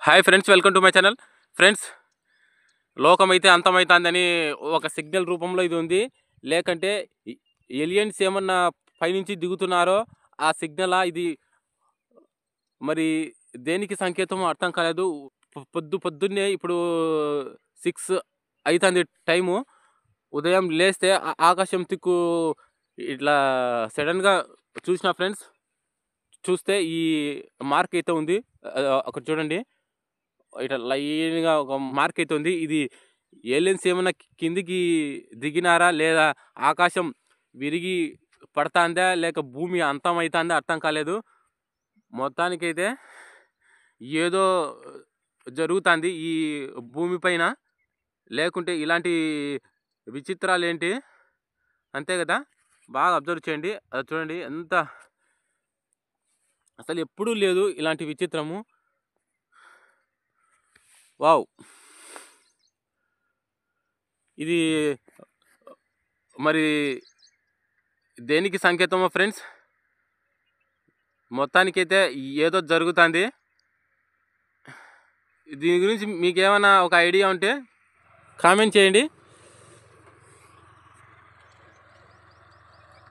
Hi friends, welcome to my channel. Friends, లోకమైతే అంతమైతుందని ఒక సిగ్నల్ రూపంలో ఇది ఉంది. లేకంటే ఏలియన్స్ ఏమన్నా పైనుంచి దిగుతున్నారో ఆ సిగ్నలా ఇది? మరి దేనికి సంకేతం అర్థం కాలేదు. పొద్దున్నే ఇప్పుడు 6 అవుతుంది టైము. ఉదయం లేస్తే ఆకాశం తిక్కు ఇట్లా సడన్గా చూసిన ఫ్రెండ్స్, చూస్తే ఈ మార్క్ అయితే ఉంది. అక్కడ చూడండి, ఇట్లా లైన్గా ఒక మార్క్ అయితే ఉంది. ఇది ఏలియన్స్ ఏమన్నా కిందికి దిగినారా, లేదా ఆకాశం విరిగి పడతాందా, లేక భూమి అంతమవుతుందా అర్థం కాలేదు. మొత్తానికైతే ఏదో జరుగుతుంది ఈ భూమి పైన. లేకుంటే ఇలాంటి విచిత్రాలు ఏంటి, అంతే కదా. బాగా అబ్జర్వ్ చేయండి, అది చూడండి ఎంత, అసలు ఎప్పుడూ లేదు ఇలాంటి విచిత్రము. వావ్, ఇది మరి దేనికి సంకేతమో ఫ్రెండ్స్, మొత్తానికైతే ఏదో జరుగుతుంది. దీని గురించి మీకు ఏమైనా ఒక ఐడియా ఉంటే కామెంట్ చేయండి.